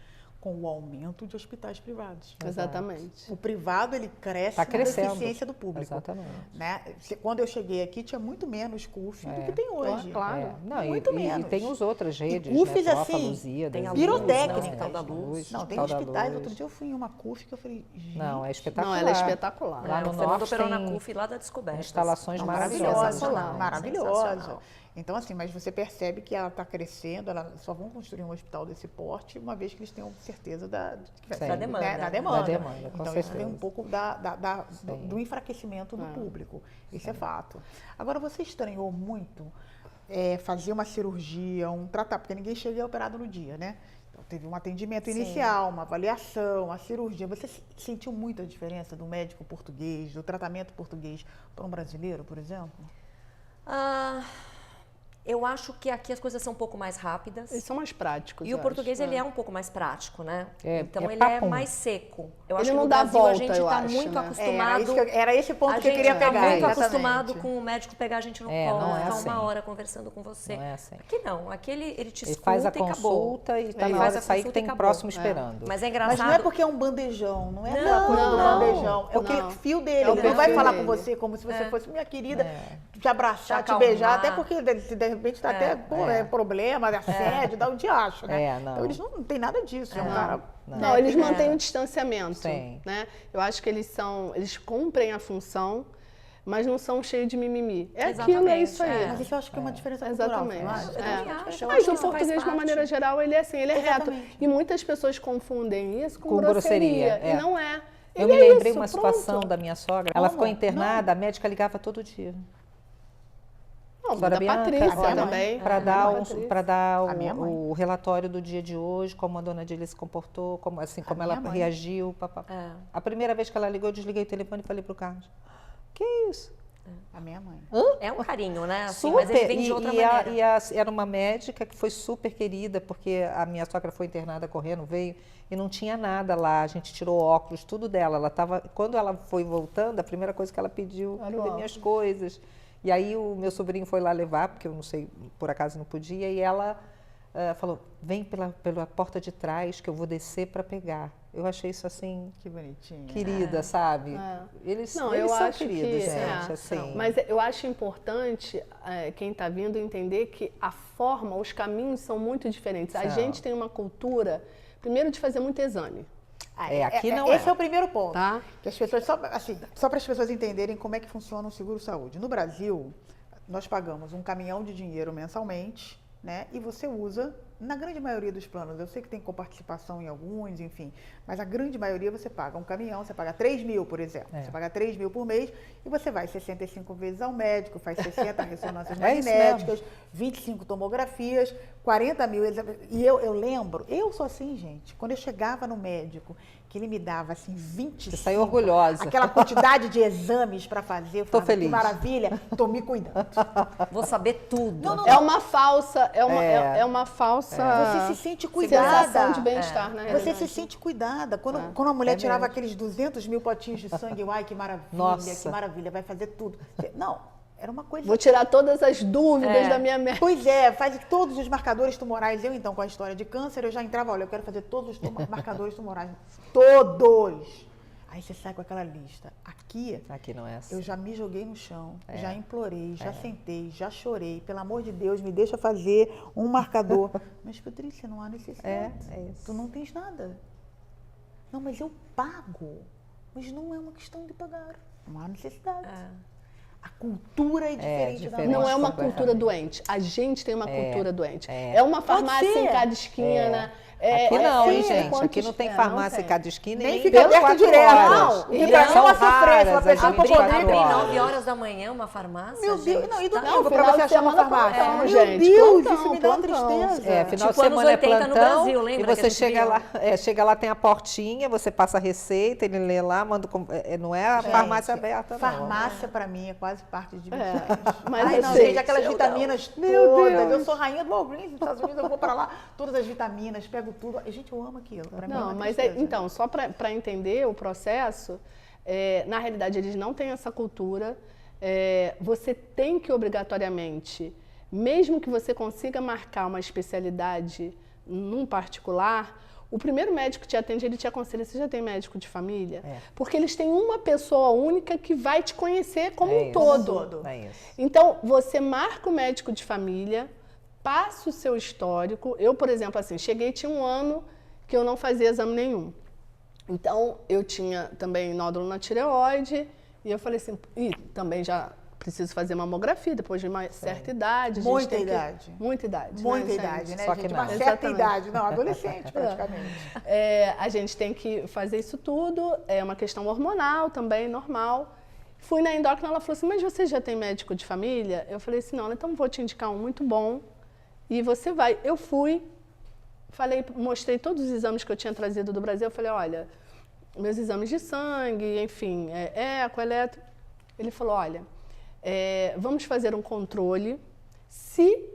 Speaker 1: com o aumento de hospitais privados.
Speaker 4: Exatamente.
Speaker 1: O privado, ele cresce
Speaker 3: na
Speaker 1: deficiência do público.
Speaker 3: Exatamente.
Speaker 1: Né? Quando eu cheguei aqui, tinha muito menos CUF do que tem hoje.
Speaker 4: Claro.
Speaker 3: Não,
Speaker 1: muito menos.
Speaker 3: E tem as outras redes,
Speaker 1: CUFs,
Speaker 3: né?
Speaker 1: assim,
Speaker 3: Luzia,
Speaker 2: tem a
Speaker 1: pirotécnica.
Speaker 2: Hospital da Luz.
Speaker 1: Não, tem hospitais. Outro dia eu fui em uma CUF que eu falei, gente...
Speaker 3: Não, é espetacular.
Speaker 4: Não, ela é espetacular.
Speaker 3: Lá no
Speaker 2: o Fernando
Speaker 3: norte
Speaker 2: operou
Speaker 3: tem
Speaker 2: na CUF lá da Descoberta.
Speaker 3: instalações
Speaker 1: maravilhosa.
Speaker 3: maravilhosas.
Speaker 1: Maravilhosa. Então, assim, mas você percebe que ela está crescendo, ela só vão construir um hospital desse porte uma vez que eles tenham certeza da
Speaker 2: demanda.
Speaker 1: Né? Da
Speaker 3: demanda,
Speaker 1: então,
Speaker 3: certeza.
Speaker 1: isso vem um pouco do enfraquecimento do público. Isso é fato. Agora, você estranhou muito fazer uma cirurgia, um tratamento, porque ninguém chega operado no dia, né? Então, teve um atendimento inicial, uma avaliação, uma cirurgia. Você sentiu muita diferença do médico português, do tratamento português para um brasileiro, por exemplo?
Speaker 2: Eu acho que aqui as coisas são um pouco mais rápidas.
Speaker 4: Eles são mais práticos.
Speaker 2: E o português, ele é um pouco mais prático, né? Então, ele
Speaker 3: papum.
Speaker 2: é mais seco. Eu
Speaker 4: Ele
Speaker 2: acho que
Speaker 4: não
Speaker 2: no
Speaker 4: dá
Speaker 2: Brasil
Speaker 4: volta,
Speaker 2: a gente está muito acostumado...
Speaker 1: Era esse ponto que eu queria
Speaker 2: A gente está
Speaker 1: pegar.
Speaker 2: muito acostumado com o médico pegar a gente no colo,
Speaker 3: não é
Speaker 2: ficar
Speaker 3: assim.
Speaker 2: uma hora conversando com você.
Speaker 3: Não é assim.
Speaker 2: Aqui não. Aqui ele te
Speaker 3: Ele
Speaker 2: escuta
Speaker 3: faz a
Speaker 2: e acabou.
Speaker 3: consulta e está
Speaker 2: Ele
Speaker 3: na
Speaker 2: faz
Speaker 3: hora
Speaker 2: a
Speaker 3: de sair que
Speaker 2: consulta
Speaker 3: tem
Speaker 2: e acabou.
Speaker 3: próximo esperando.
Speaker 2: Mas é engraçado...
Speaker 1: Mas não é porque é um bandejão, não é aquela
Speaker 2: Não,
Speaker 1: coisa do
Speaker 2: não.
Speaker 1: bandejão. É o
Speaker 4: Não.
Speaker 1: fio dele.
Speaker 4: É o
Speaker 1: Ele não vai
Speaker 4: perfil
Speaker 1: falar
Speaker 4: dele.
Speaker 1: com você como se você fosse minha querida, te
Speaker 2: Te
Speaker 1: abraçar, te
Speaker 2: acalmar.
Speaker 1: beijar, até porque de repente está até problema, assédio, dá o diacho, né?
Speaker 3: Não.
Speaker 1: Então eles não tem nada disso. É um cara.
Speaker 4: Não, eles mantêm o distanciamento.
Speaker 3: Sim.
Speaker 4: Né? Eu acho que eles cumprem a função, mas não são cheios de mimimi. É aquilo, é isso aí.
Speaker 1: Mas isso eu acho que é uma diferença cultural.
Speaker 4: Exatamente.
Speaker 1: não acha?
Speaker 2: Eu também acho. Eu
Speaker 4: Mas
Speaker 2: acho que
Speaker 4: o
Speaker 2: isso faz
Speaker 4: português, de uma
Speaker 2: parte.
Speaker 4: maneira geral, ele é assim, ele é reto.
Speaker 1: Exatamente.
Speaker 4: E muitas pessoas confundem isso com
Speaker 3: grosseria,
Speaker 4: grosseria. E não é.
Speaker 3: Eu
Speaker 4: Ele
Speaker 3: me
Speaker 4: é
Speaker 3: lembrei
Speaker 4: isso,
Speaker 3: uma
Speaker 4: pronto.
Speaker 3: situação da minha sogra. Ela ficou internada, a médica ligava todo dia.
Speaker 4: Não,
Speaker 3: Senhora
Speaker 4: da
Speaker 3: Bianca,
Speaker 4: Patrícia
Speaker 3: olha,
Speaker 4: também.
Speaker 3: Para
Speaker 1: A
Speaker 3: dar
Speaker 1: minha mãe.
Speaker 3: o relatório do dia de hoje, como a dona Dília se comportou, como ela
Speaker 1: minha mãe.
Speaker 3: reagiu. A primeira vez que ela ligou, eu desliguei o telefone e falei pro Carlos, que isso?
Speaker 1: A minha mãe.
Speaker 2: É um carinho, né? Assim,
Speaker 3: Super.
Speaker 2: mas ele vem de outra maneira.
Speaker 3: Era uma médica que foi super querida, porque a minha sogra foi internada correndo, veio e não tinha nada lá. A gente tirou óculos, tudo dela. Quando ela foi voltando, a primeira coisa que ela pediu foi minhas coisas. E aí o meu sobrinho foi lá levar, porque eu não sei, por acaso não podia, e ela falou, vem pela porta de trás que eu vou descer para pegar. Eu achei isso assim,
Speaker 1: Que bonitinho.
Speaker 3: querida, sabe? Eles são queridos, gente, assim.
Speaker 4: Mas eu acho importante quem está vindo entender que a forma, os caminhos são muito diferentes. A gente tem uma cultura, primeiro, de fazer muito exame.
Speaker 3: Aqui não
Speaker 1: Esse é o primeiro ponto.
Speaker 4: Tá?
Speaker 1: Que as pessoas, só para as pessoas entenderem como é que funciona o seguro-saúde. No Brasil, nós pagamos um caminhão de dinheiro mensalmente, né? E você usa, na grande maioria dos planos, eu sei que tem coparticipação em alguns, enfim, mas a grande maioria você paga um caminhão, você paga 3 mil, por exemplo. Você paga 3 mil por mês e você vai 65 vezes ao médico, faz 60 ressonâncias magnéticas, 25 tomografias, 40 mil exames. E eu lembro, eu sou assim, gente, quando eu chegava no médico, que ele me dava assim 25.
Speaker 3: Você saiu orgulhosa.
Speaker 1: Aquela quantidade de exames para fazer. Eu falava,
Speaker 3: feliz.
Speaker 1: Que maravilha, tô me cuidando.
Speaker 2: Vou saber tudo.
Speaker 4: É uma falsa, é uma falsa
Speaker 1: Você se sente cuidada.
Speaker 4: sensação de bem-estar, né?
Speaker 1: Você se sente cuidada. Quando a mulher tirava aqueles 200 mil potinhos de sangue, ai, que maravilha, que maravilha, vai fazer tudo. Não, era uma coisa...
Speaker 4: Vou tirar todas as dúvidas da minha mente.
Speaker 1: Pois é, faz todos os marcadores tumorais. Eu, então, com a história de câncer, eu já entrava, olha, eu quero fazer todos os marcadores tumorais. Todos! Aí você sai com aquela lista. Aqui
Speaker 3: não é assim.
Speaker 1: eu já me joguei no chão, já implorei, já sentei, já chorei. Pelo amor de Deus, me deixa fazer um marcador. Mas, Patrícia, não há necessidade.
Speaker 3: É isso.
Speaker 1: Tu não tens nada. Não, mas eu pago. Mas não é uma questão de pagar. Não há necessidade. A cultura é diferente da nossa.
Speaker 4: Não é uma
Speaker 3: completamente.
Speaker 4: cultura doente. A gente tem uma cultura doente. É uma farmácia em cada esquina, né?
Speaker 3: Aqui não, hein,
Speaker 4: assim,
Speaker 3: gente? Aqui não tem farmácia em cada esquina
Speaker 1: Nem
Speaker 3: e
Speaker 1: fica aberto
Speaker 3: 24
Speaker 1: direto.
Speaker 3: horas.
Speaker 1: Não, e pra
Speaker 3: São
Speaker 1: uma sofrência,
Speaker 3: raras
Speaker 1: uma pessoa
Speaker 3: as
Speaker 1: pra
Speaker 3: 24
Speaker 1: poder
Speaker 2: Abrir
Speaker 3: horas.
Speaker 2: 9 horas da manhã uma farmácia,
Speaker 1: Meu Deus,
Speaker 2: gente,
Speaker 1: não, e
Speaker 2: tá?
Speaker 1: domingo pra
Speaker 4: final
Speaker 1: você
Speaker 4: de
Speaker 1: achar uma
Speaker 4: semana
Speaker 1: farmácia.
Speaker 4: plantão,
Speaker 1: Meu
Speaker 4: gente,
Speaker 1: Deus,
Speaker 4: plantão,
Speaker 1: isso me dá uma
Speaker 4: plantão.
Speaker 1: tristeza.
Speaker 3: Final
Speaker 2: Tipo
Speaker 3: de
Speaker 2: anos
Speaker 3: semana
Speaker 2: 80
Speaker 3: é
Speaker 2: no
Speaker 3: plantão
Speaker 2: Brasil, lembra
Speaker 3: e
Speaker 2: que a
Speaker 3: você
Speaker 2: gente
Speaker 3: chega
Speaker 2: via?
Speaker 3: lá, chega lá, tem a portinha, você passa a receita, ele lê lá, manda... não é a farmácia aberta, não.
Speaker 1: Farmácia, pra mim, é quase parte de diversões.
Speaker 4: Mas
Speaker 1: Ai, não,
Speaker 4: assim,
Speaker 1: gente, aquelas vitaminas todas. Eu sou rainha do Walgreens nos Estados Unidos, eu vou pra lá, todas as vitaminas, pego tudo. Gente, eu amo aquilo. Pra mim
Speaker 4: Não,
Speaker 1: é uma
Speaker 4: mas
Speaker 1: tristeza.
Speaker 4: então, só para entender o processo, na realidade eles não têm essa cultura. Você tem que obrigatoriamente, mesmo que você consiga marcar uma especialidade num particular, O primeiro médico que te atende, ele te aconselha, você já tem médico de família? Porque eles têm uma pessoa única que vai te conhecer como um todo. Então, você marca o médico de família, passa o seu histórico. Eu, por exemplo, assim, cheguei, tinha 1 ano que eu não fazia exame nenhum. Então, eu tinha também nódulo na tireoide, e eu falei assim, e também já preciso fazer mamografia depois de uma certa idade.
Speaker 1: Muita idade.
Speaker 4: Muita idade.
Speaker 1: Muita idade, né,
Speaker 3: Só
Speaker 1: gente?
Speaker 3: que
Speaker 1: Uma certa idade, não, adolescente praticamente.
Speaker 4: A gente tem que fazer isso tudo, é uma questão hormonal também, normal. Fui na endócrina, ela falou assim, mas você já tem médico de família? Eu falei assim, não, então vou te indicar um muito bom e você vai. Eu fui, mostrei todos os exames que eu tinha trazido do Brasil, eu falei, olha, meus exames de sangue, enfim, eco, eletro. Ele falou, olha, vamos fazer um controle.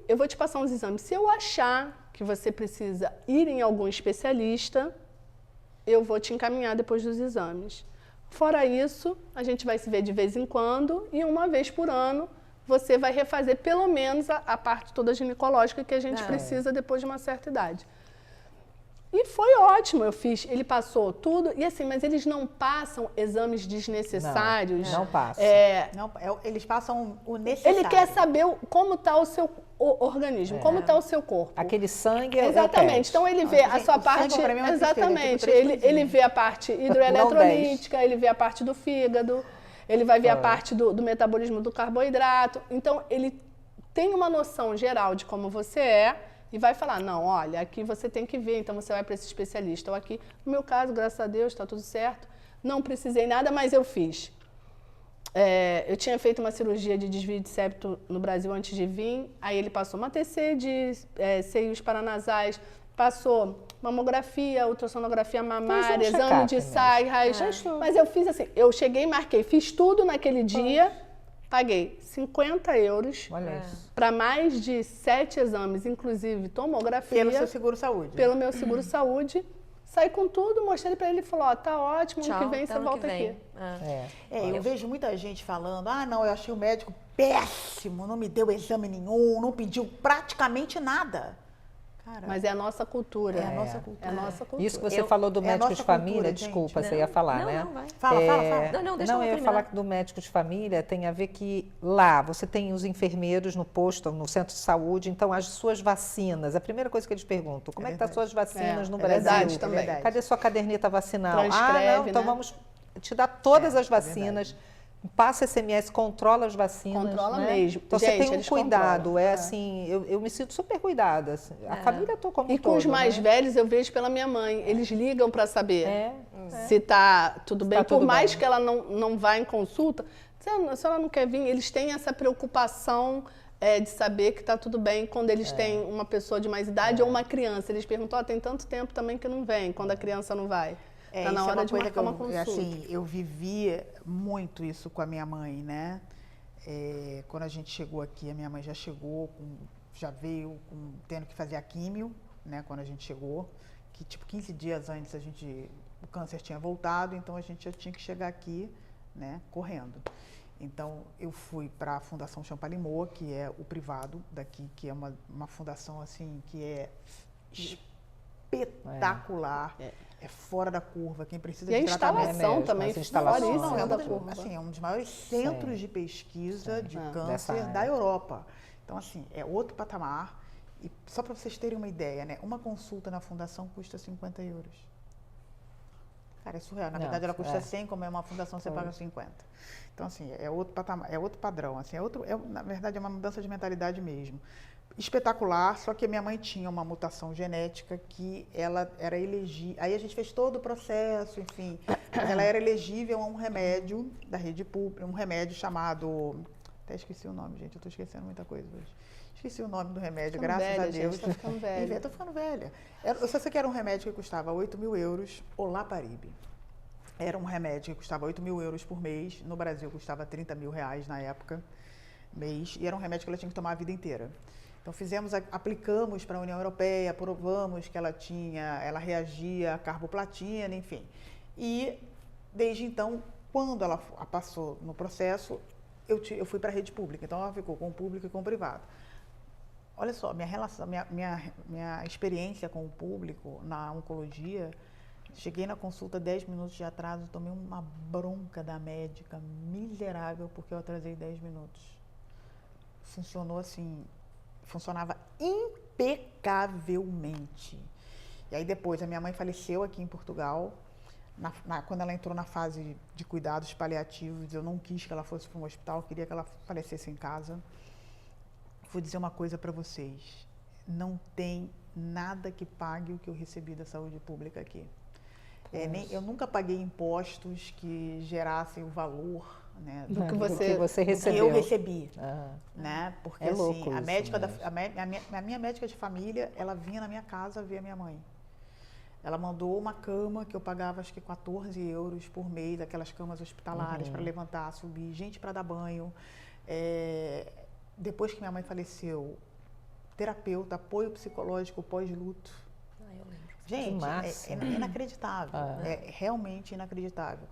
Speaker 4: Eu vou te passar uns exames. Se eu achar que você precisa ir em algum especialista, eu vou te encaminhar depois dos exames. Fora isso, a gente vai se ver de vez em quando e 1 vez por ano você vai refazer pelo menos a parte toda ginecológica que a gente precisa depois de uma certa idade. E foi ótimo, ele passou tudo, e assim, mas eles não passam exames desnecessários.
Speaker 3: Não passam.
Speaker 1: Eles passam o necessário.
Speaker 4: Ele quer saber como está o seu organismo, como está o seu corpo.
Speaker 3: Aquele sangue
Speaker 4: exatamente. Então ele vê a sua parte. Exatamente. Ele vê a parte hidroeletrolítica, ele vê a parte do fígado, ele vai ver a parte do metabolismo do carboidrato. Então ele tem uma noção geral de como você é. E vai falar, não, olha, aqui você tem que ver, então você vai para esse especialista. Ou aqui, no meu caso, graças a Deus, está tudo certo. Não precisei nada, mas eu fiz. Eu tinha feito uma cirurgia de desvio de septo no Brasil antes de vir. Aí ele passou uma TC de seios paranasais, passou mamografia, ultrassonografia mamária, exame de sangue, raio-x. Mas eu fiz assim, eu cheguei, marquei, fiz tudo naquele dia. Paguei 50 euros para mais de 7 exames, inclusive tomografia.
Speaker 1: Pelo seu seguro-saúde.
Speaker 4: Pelo meu seguro-saúde. Saí com tudo, mostrei para ele e falou, ó, tá ótimo, ano que vem você volta aqui.
Speaker 1: Eu vejo muita gente falando, não, eu achei o médico péssimo, não me deu exame nenhum, não pediu praticamente nada. Caramba.
Speaker 4: Mas é a nossa cultura.
Speaker 1: É a nossa cultura.
Speaker 4: É a nossa cultura.
Speaker 3: Isso que você falou do médico de família, desculpa, você ia falar, né?
Speaker 2: Não, vai.
Speaker 1: Fala.
Speaker 2: Deixa eu
Speaker 3: ia falar que do médico de família tem a ver que lá você tem os enfermeiros no posto, no centro de saúde, então as suas vacinas, a primeira coisa que eles perguntam, como é que estão as suas vacinas no Brasil?
Speaker 4: Verdade também.
Speaker 3: Cadê sua caderneta vacinal?
Speaker 4: Transcreve,
Speaker 3: então vamos te dar todas as vacinas. Passa SMS, controla as vacinas.
Speaker 4: Controla
Speaker 3: né?
Speaker 4: mesmo.
Speaker 3: Então
Speaker 4: gente,
Speaker 3: você tem um cuidado, assim, eu me sinto super cuidada. Assim, a família toda como
Speaker 4: E com os mais velhos eu vejo pela minha mãe, eles ligam para saber se está tudo bem. Por mais que ela não vá em consulta, se ela não quer vir, eles têm essa preocupação de saber que está tudo bem quando eles têm uma pessoa de mais idade ou uma criança. Eles perguntam, tem tanto tempo também que não vem, quando a criança não vai. Tá na hora de marcar uma consulta.
Speaker 1: Assim, eu vivi muito isso com a minha mãe, né? Quando a gente chegou aqui, a minha mãe já veio tendo que fazer a químio, né? Quando a gente chegou, que tipo 15 dias antes o câncer tinha voltado, então a gente já tinha que chegar aqui, né? Correndo. Então eu fui para a Fundação Champalimau, que é o privado daqui, que é uma fundação assim que é espetacular. É fora da curva, quem precisa de tratamento.
Speaker 4: E a instalação também,
Speaker 1: fora da curva. Assim, é um dos maiores centros de pesquisa de câncer da Europa. Então, assim, é outro patamar. E só para vocês terem uma ideia, né? Uma consulta na fundação custa 50 euros. Cara, é surreal. Na verdade, ela custa 100, como é uma fundação, você paga 50. Então, assim, é outro patamar, é outro padrão. Assim, na verdade, é uma mudança de mentalidade mesmo. Espetacular, só que a minha mãe tinha uma mutação genética que ela era elegível. Aí a gente fez todo o processo, enfim. Mas ela era elegível a um remédio da rede pública, um remédio chamado... Até esqueci o nome, gente, eu estou esquecendo muita coisa hoje. Esqueci o nome do remédio, graças a Deus.
Speaker 4: Estou ficando velha.
Speaker 1: Estou ficando velha. Eu só sei que era um remédio que custava 8.000 euros, Olaparib. Era um remédio que custava 8.000 euros por mês. No Brasil custava 30 mil reais na época, mês. E era um remédio que ela tinha que tomar a vida inteira. Então aplicamos para a União Europeia, aprovamos que ela reagia à carboplatina, enfim. E desde então, quando ela passou no processo, eu fui para a rede pública. Então ela ficou com o público e com o privado. olha só, minha relação, minha experiência com o público na oncologia, cheguei na consulta 10 minutos de atraso, tomei uma bronca da médica miserável porque eu atrasei 10 minutos. Funcionou assim, funcionava impecavelmente. E aí depois, a minha mãe faleceu aqui em Portugal. Quando ela entrou na fase de cuidados paliativos, eu não quis que ela fosse para um hospital, eu queria que ela falecesse em casa. Vou dizer uma coisa para vocês, não tem nada que pague o que eu recebi da saúde pública aqui. Eu nunca paguei impostos que gerassem o valor, né,
Speaker 3: do que você recebeu.
Speaker 1: Que eu recebi, né? Porque assim, a minha médica de família, ela vinha na minha casa ver a minha mãe. Ela mandou uma cama que eu pagava acho que 14 euros por mês, aquelas camas hospitalares para levantar, subir, gente para dar banho. Depois que minha mãe faleceu, terapeuta, apoio psicológico pós-luto.
Speaker 2: Eu lembro.
Speaker 1: Gente, é inacreditável, é realmente inacreditável.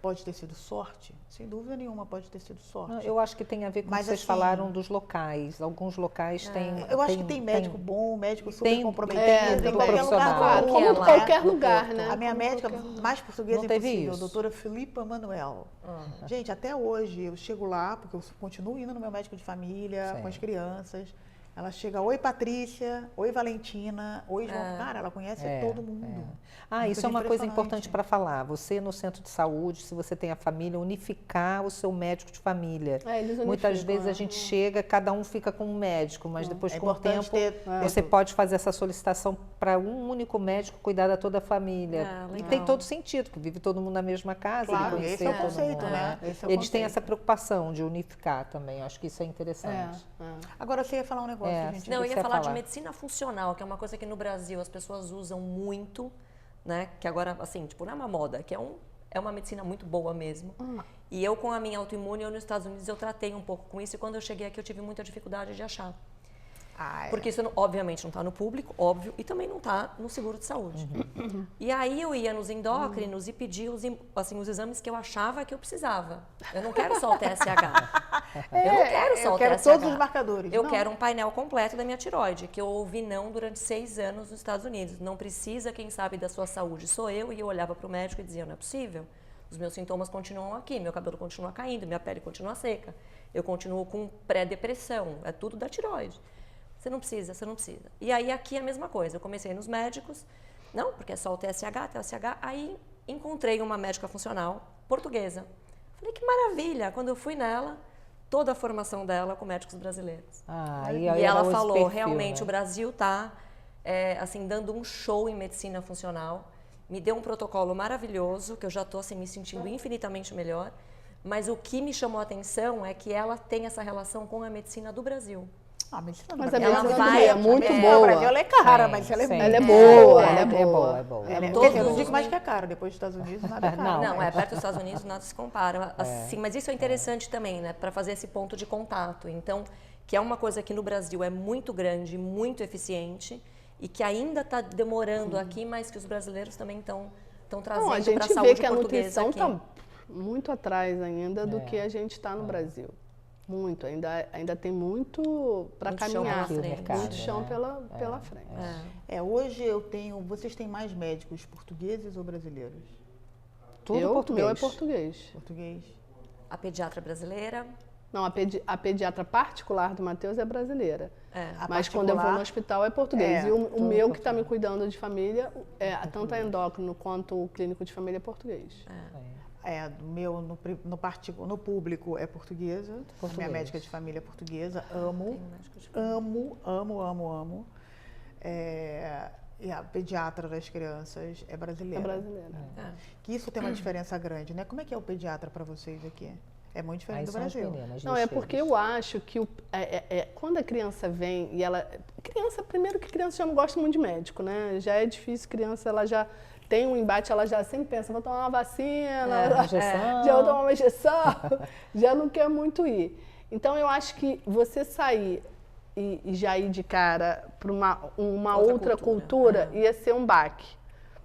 Speaker 1: Pode ter sido sorte? Sem dúvida nenhuma, pode ter sido sorte.
Speaker 3: Eu acho que tem a ver com o que vocês falaram dos locais. Alguns locais têm...
Speaker 1: Eu acho que tem médico bom, médico super comprometido.
Speaker 3: Tem qualquer lugar.
Speaker 4: Claro, como qualquer lugar, né?
Speaker 1: A minha médica mais portuguesa impossível, a doutora Filipa Manuel. Gente, até hoje eu chego lá, porque eu continuo indo no meu médico de família, com as crianças. Ela chega, oi Patrícia, oi Valentina, oi João. Cara, ela conhece todo mundo.
Speaker 3: Isso é uma coisa importante para falar. Você no centro de saúde, se você tem a família, unificar o seu médico de família. Muitas vezes a gente chega, cada um fica com um médico, mas depois com o tempo você pode fazer essa solicitação para um único médico cuidar da toda a família. E tem todo sentido, porque vive todo mundo na mesma casa.
Speaker 1: Claro, esse é o conceito, né?
Speaker 3: Eles têm essa preocupação de unificar também. Acho que isso é interessante.
Speaker 1: Agora você ia falar um negócio.
Speaker 2: Não, eu ia falar de medicina funcional, que é uma coisa que no Brasil as pessoas usam muito, né? Que agora, assim, tipo, não é uma moda, que é uma medicina muito boa mesmo. E eu, com a minha autoimune, nos Estados Unidos, eu tratei um pouco com isso. E quando eu cheguei aqui, eu tive muita dificuldade de achar. Porque isso, obviamente, não está no público, óbvio, e também não está no seguro de saúde. E aí eu ia nos endócrinos e pedia os exames que eu achava que eu precisava. Eu não quero só o TSH. Eu não quero só o TSH. Eu quero
Speaker 1: todos os marcadores.
Speaker 2: Eu quero um painel completo da minha tireoide, que eu ouvi não durante 6 anos nos Estados Unidos. Não precisa, quem sabe, da sua saúde sou eu. E eu olhava para o médico e dizia, não é possível. Os meus sintomas continuam aqui, meu cabelo continua caindo, minha pele continua seca. Eu continuo com pré-depressão, é tudo da tireoide. Você não precisa. E aí aqui é a mesma coisa. Eu comecei nos médicos, não, porque é só o TSH. Aí encontrei uma médica funcional portuguesa. Falei, que maravilha. Quando eu fui nela, toda a formação dela com médicos brasileiros.
Speaker 3: E
Speaker 2: ela falou, realmente, o Brasil está dando um show em medicina funcional. Me deu um protocolo maravilhoso, que eu já estou me sentindo infinitamente melhor. Mas o que me chamou a atenção é que ela tem essa relação com a medicina do Brasil.
Speaker 1: Mas
Speaker 4: a medicina é muito boa.
Speaker 1: O Brasil ela é cara, mas ela é
Speaker 4: boa.
Speaker 1: Eu não digo mais que é cara, depois dos Estados Unidos nada é caro.
Speaker 2: Não, perto dos Estados Unidos nada se compara. Assim, mas isso é interessante também, né, para fazer esse ponto de contato. Então, que é uma coisa que no Brasil é muito grande, muito eficiente e que ainda está demorando aqui, mas que os brasileiros também estão trazendo para a saúde portuguesa.
Speaker 4: A gente vê que a nutrição está muito atrás ainda do que a gente está no Brasil. Muito, ainda tem muito para caminhar, muito chão pela frente.
Speaker 1: Hoje vocês têm mais médicos portugueses ou brasileiros?
Speaker 3: Tudo português.
Speaker 4: O meu é português.
Speaker 1: Português.
Speaker 2: A pediatra brasileira?
Speaker 4: Não, a pediatra particular do Matheus é brasileira. Mas quando eu vou no hospital é português. E o meu que está me cuidando de família, tanto a endócrino quanto o clínico de família é português.
Speaker 1: No público é portuguesa. Minha médica de família é portuguesa. Amo. E a pediatra das crianças é brasileira. Que isso tem uma diferença grande, né? Como é que é o pediatra para vocês aqui? É muito diferente do Brasil.
Speaker 4: Não, é porque eu acho que quando a criança vem e ela... Primeiro que criança já não gosta muito de médico, né? Já é difícil, criança, ela já... tem um embate, ela já sempre pensa, vou tomar uma vacina, já vou tomar uma injeção, já não quer muito ir. Então, eu acho que você sair e já ir de cara para uma outra cultura ia ser um baque.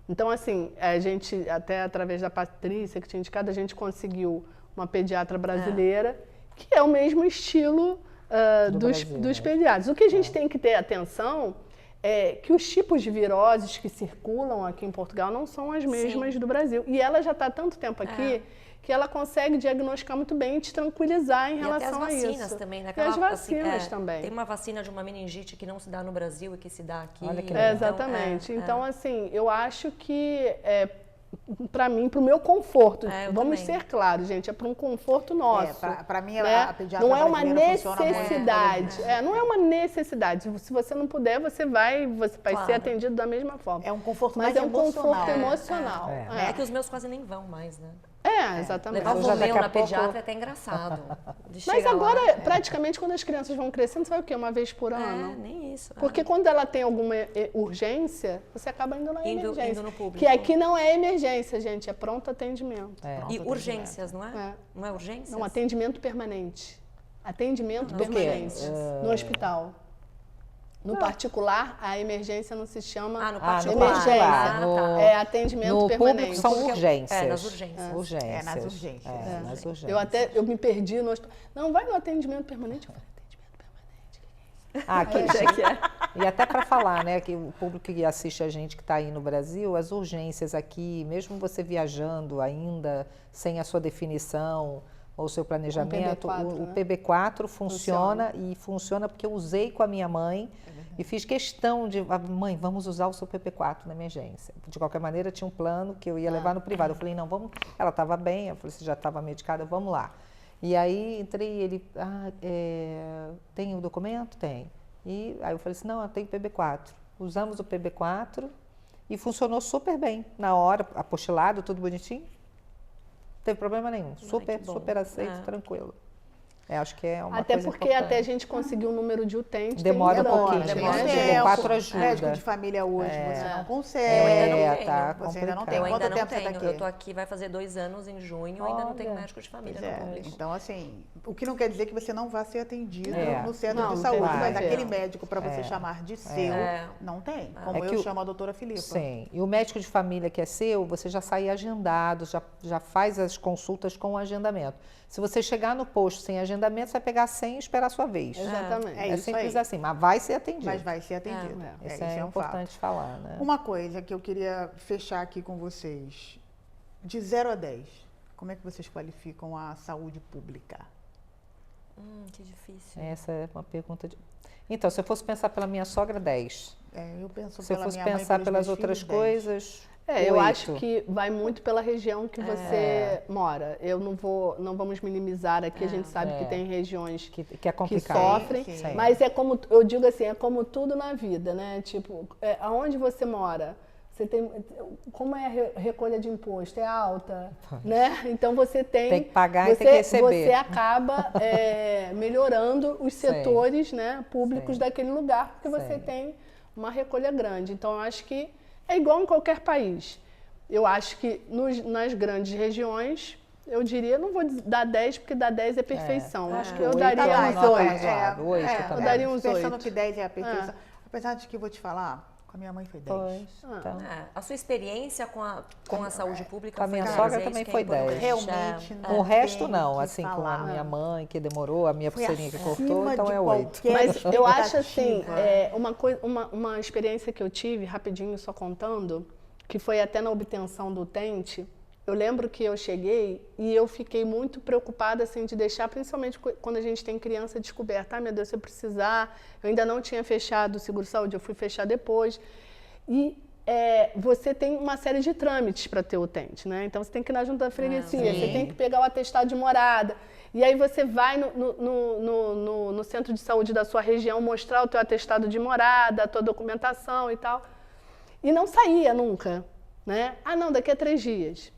Speaker 4: Então, assim, a gente, até através da Patrícia, que tinha indicado, a gente conseguiu uma pediatra brasileira, que é o mesmo estilo dos pediatras. O que a gente tem que ter atenção é que os tipos de viroses que circulam aqui em Portugal não são as mesmas do Brasil. E ela já está há tanto tempo aqui que ela consegue diagnosticar muito bem e te tranquilizar em relação a isso. E as vacinas
Speaker 2: também, né?
Speaker 4: E as vacinas também.
Speaker 2: Tem uma vacina de uma meningite que não se dá no Brasil e que se dá aqui.
Speaker 3: Olha que legal.
Speaker 4: Exatamente. Então, assim, eu acho que para mim, para o meu conforto, vamos ser claros, gente, é para um conforto nosso.
Speaker 1: Para mim,
Speaker 4: né?
Speaker 1: a pediatra
Speaker 4: não é uma
Speaker 1: necessidade.
Speaker 4: Não é uma necessidade. Se você não puder, você vai ser atendido da mesma forma.
Speaker 1: É um conforto
Speaker 4: mais emocional. Mas é um conforto emocional.
Speaker 2: É que os meus quase nem vão mais, né?
Speaker 4: Exatamente.
Speaker 2: Levar o Romeu na pediatra é até engraçado.
Speaker 4: Mas agora, praticamente, quando as crianças vão crescendo, você vai o quê? Uma vez por ano?
Speaker 2: Nem isso.
Speaker 4: Porque quando ela tem alguma urgência, você acaba indo na emergência.
Speaker 2: Indo no público.
Speaker 4: Que aqui não é emergência, gente, é pronto atendimento.
Speaker 2: E urgências, não é? Não é urgências?
Speaker 4: Não, atendimento permanente. Atendimento permanente no hospital. No particular, a emergência não se chama
Speaker 2: no particular.
Speaker 4: Emergência. É atendimento permanente.
Speaker 3: Público são urgências.
Speaker 2: Nas urgências.
Speaker 1: Nas urgências.
Speaker 3: Nas urgências.
Speaker 4: Eu me perdi no hospital. Não, vai no atendimento permanente. Eu falei, atendimento permanente.
Speaker 3: E até para falar, né, que o público que assiste a gente que está aí no Brasil, as urgências aqui, mesmo você viajando ainda sem a sua definição ou o seu planejamento, o PB4 funciona e funciona porque eu usei com a minha mãe e fiz questão de, mãe, vamos usar o seu PB4 na emergência. De qualquer maneira, tinha um plano que eu ia levar no privado. Eu falei, não, vamos, ela estava bem, eu falei, você já estava medicada, vamos lá. E aí entrei, ele, tem o documento? Tem. E aí eu falei assim, não, eu tenho PB4. Usamos o PB4 e funcionou super bem. Na hora, apostilado, tudo bonitinho. Não teve problema nenhum. Super aceito, tranquilo. Acho que é uma
Speaker 4: até
Speaker 3: coisa
Speaker 4: porque
Speaker 3: importante.
Speaker 4: até a gente conseguir um número de utentes
Speaker 3: demora um pouquinho.
Speaker 1: O
Speaker 3: 4 ajuda.
Speaker 1: Médico de família hoje você não consegue.
Speaker 2: Eu ainda não tenho.
Speaker 3: Tá
Speaker 1: você ainda não tem.
Speaker 2: Eu ainda
Speaker 1: Quanto
Speaker 2: não
Speaker 1: tempo
Speaker 2: tenho.
Speaker 1: você tá aqui?
Speaker 2: Eu tô aqui, vai fazer 2 anos em junho, ainda não tenho médico de família no público.
Speaker 1: Então, assim, o que não quer dizer que você não vá ser atendido no centro de
Speaker 4: não
Speaker 1: saúde,
Speaker 4: tem
Speaker 1: mas
Speaker 4: nada.
Speaker 1: aquele médico para você chamar de seu, não tem. Como eu chamo a doutora Filipa.
Speaker 3: Sim. E o médico de família que é seu, você já sai agendado, já faz as consultas com o agendamento. Se você chegar no posto sem agendamento, você vai pegar sem e esperar a sua vez.
Speaker 4: Exatamente.
Speaker 3: É simples assim, mas vai ser atendido.
Speaker 1: Mas vai ser atendido.
Speaker 3: Isso é importante falar, né?
Speaker 1: Uma coisa que eu queria fechar aqui com vocês. De 0 a 10, como é que vocês qualificam a saúde pública?
Speaker 2: Que difícil.
Speaker 3: Essa é uma pergunta de... Então, se eu fosse pensar pela minha sogra, 10.
Speaker 1: Eu penso
Speaker 3: se eu
Speaker 1: pela
Speaker 3: fosse
Speaker 1: minha mãe,
Speaker 3: pensar pelas outras coisas...
Speaker 4: eu acho que vai muito pela região que você mora. Não vamos minimizar aqui, a gente sabe que tem regiões que
Speaker 3: é complicado.
Speaker 4: Que sofrem, mas é como, eu digo assim, é como tudo na vida, né? Tipo, aonde você mora, você tem, como é a recolha de imposto? É alta, né? Então você tem
Speaker 3: que pagar e tem que receber.
Speaker 4: Você acaba melhorando os setores, né, públicos daquele lugar, porque você tem uma recolha grande. Então eu acho que é igual em qualquer país. Eu acho que nas grandes regiões, eu diria, não vou dar 10, porque dar 10 é perfeição. Acho que eu daria uns 8. Eu daria uns 8.
Speaker 1: Pensando que 10 é a perfeição. Apesar de que eu vou te falar, com a minha mãe foi 10.
Speaker 3: Então.
Speaker 2: A sua experiência com a saúde pública
Speaker 3: a minha sogra também foi 10.
Speaker 1: Realmente
Speaker 3: o resto não, assim, com a minha mãe que demorou, a minha pulseirinha que cortou, então é 8.
Speaker 4: Mas eu acho assim, uma experiência que eu tive, rapidinho só contando, que foi até na obtenção do utente. Eu lembro que eu cheguei e eu fiquei muito preocupada assim, de deixar, principalmente quando a gente tem criança descoberta. Meu Deus, se eu precisar, eu ainda não tinha fechado o seguro-saúde, eu fui fechar depois. E você tem uma série de trâmites para ter utente, né? Então você tem que ir na junta da freguesia, você tem que pegar o atestado de morada. E aí você vai no centro de saúde da sua região mostrar o teu atestado de morada, a tua documentação e tal. E não saía nunca, né? Não, daqui a 3 dias.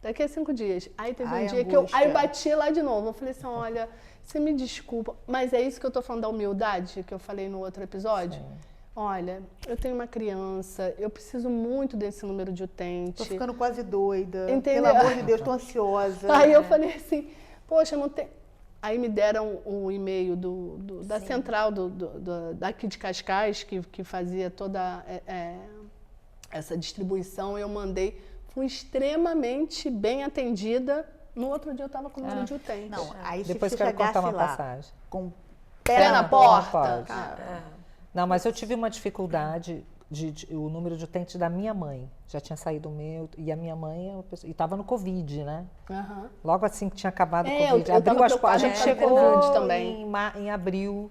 Speaker 4: Daqui a 5 dias. Aí teve um dia que eu bati lá de novo. Eu falei assim, olha, você me desculpa, mas é isso que eu tô falando da humildade, que eu falei no outro episódio? Sim. Olha, eu tenho uma criança, eu preciso muito desse número de utente.
Speaker 1: Tô ficando quase doida.
Speaker 4: Entendeu?
Speaker 1: Pelo amor de Deus, tô ansiosa.
Speaker 4: Aí eu falei assim, poxa, não tem... Aí me deram o e-mail da central daqui de Cascais, que fazia toda essa distribuição, eu mandei. Fui extremamente bem atendida. No outro dia eu estava com o número de utente.
Speaker 1: Não, aí
Speaker 3: depois
Speaker 1: se
Speaker 3: quero contar uma
Speaker 1: lá
Speaker 3: passagem.
Speaker 1: Com
Speaker 4: Pé na porta.
Speaker 3: Não, mas eu tive uma dificuldade o número de utentes da minha mãe. Já tinha saído o meu, e a minha mãe estava no Covid, né? Logo assim que tinha acabado o Covid. Abriu a gente chegou também. Em abril.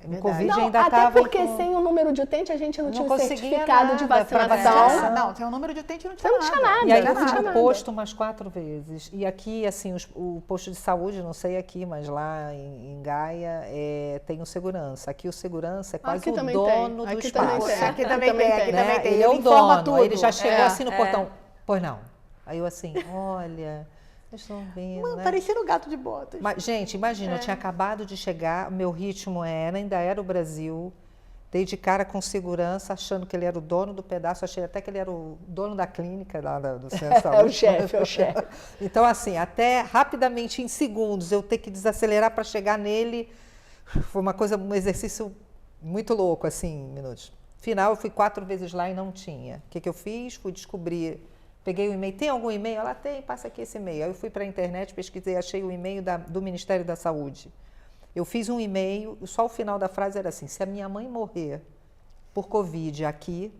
Speaker 3: O Covid ainda estava.
Speaker 4: Até porque sem o número de utente a gente não tinha o certificado de vacinação.
Speaker 1: Não, sem o número de utente não tinha nada.
Speaker 3: E aí eu fui no posto umas 4 vezes. E aqui, assim, o posto de saúde, não sei aqui, mas lá em Gaia, tem o segurança. Aqui o segurança é quase o dono do espaço.
Speaker 1: Aqui também tem.
Speaker 3: Ele é o dono. Ele já chegou assim no portão. Pois não. Aí eu assim, olha... Vocês estão vendo, né?
Speaker 1: Parecendo gato de botas.
Speaker 3: Mas, gente, imagina, eu tinha acabado de chegar, meu ritmo ainda era o Brasil, dei de cara com segurança, achando que ele era o dono do pedaço, achei até que ele era o dono da clínica lá do centro de saúde.
Speaker 4: É o chefe.
Speaker 3: Então, assim, até rapidamente, em segundos, eu ter que desacelerar para chegar nele, foi um exercício muito louco, assim, minutos. Final, eu fui 4 vezes lá e não tinha. O que eu fiz? Fui descobrir... Peguei o e-mail, tem algum e-mail? Ela tem, passa aqui esse e-mail. Aí eu fui para a internet, pesquisei, achei o e-mail do Ministério da Saúde. Eu fiz um e-mail, só o final da frase era assim, se a minha mãe morrer por Covid aqui,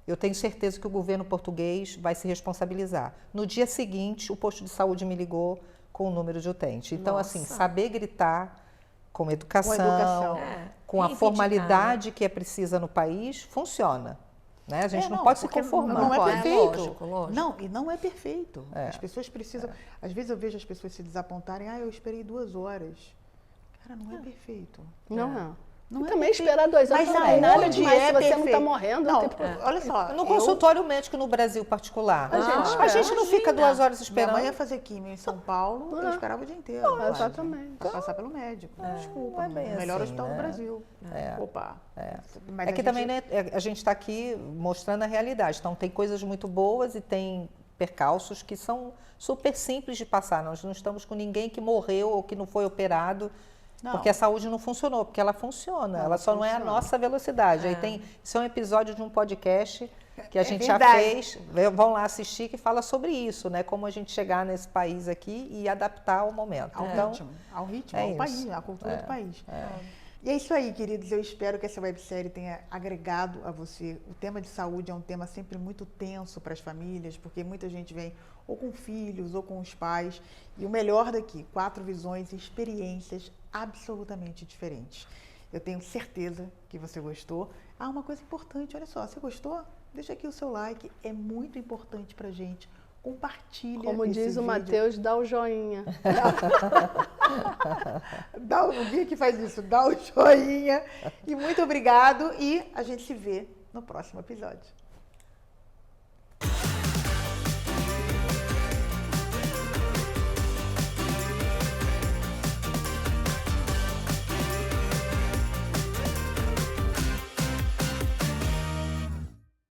Speaker 3: eu tenho certeza que o governo português vai se responsabilizar. No dia seguinte, o posto de saúde me ligou com o número de utente. Então, assim, saber gritar com educação, com a formalidade que é precisa no país, funciona. Né? A gente não pode se conformar.
Speaker 1: Não é perfeito.
Speaker 2: Lógico.
Speaker 1: Não, e não é perfeito. As pessoas precisam... Às vezes eu vejo as pessoas se desapontarem. Eu esperei 2 horas. Cara, não é perfeito.
Speaker 4: Não e também esperar 2 horas não é nada demais. Se você não está morrendo...
Speaker 1: Não, olha só.
Speaker 3: No consultório médico no Brasil particular, a gente não fica 2 horas esperando.
Speaker 1: Minha mãe ia fazer químio em São Paulo, eu esperava o dia inteiro.
Speaker 4: Exatamente.
Speaker 1: Para passar pelo médico. Desculpa, não é bem melhor assim, hospital do Brasil. Opa.
Speaker 3: Mas que também, né, a gente está aqui mostrando a realidade. Então, tem coisas muito boas e tem percalços que são super simples de passar. Nós não estamos com ninguém que morreu ou que não foi operado. Porque a saúde não funcionou, porque ela funciona, ela só não é a nossa velocidade. Aí isso é um episódio de um podcast que a gente já fez, vão lá assistir, que fala sobre isso, né? Como a gente chegar nesse país aqui e adaptar ao momento.
Speaker 1: Ao ritmo, ao país, à cultura do país. E é isso aí, queridos. Eu espero que essa websérie tenha agregado a você. O tema de saúde é um tema sempre muito tenso para as famílias, porque muita gente vem ou com filhos ou com os pais. E o melhor daqui, 4 visões e experiências absolutamente diferentes. Eu tenho certeza que você gostou. Uma coisa importante, olha só, você gostou? Deixa aqui o seu like, é muito importante pra gente. Compartilha.
Speaker 4: Como diz o Matheus, dá o joinha.
Speaker 1: O Gui que faz isso, dá o joinha. E muito obrigado e a gente se vê no próximo episódio.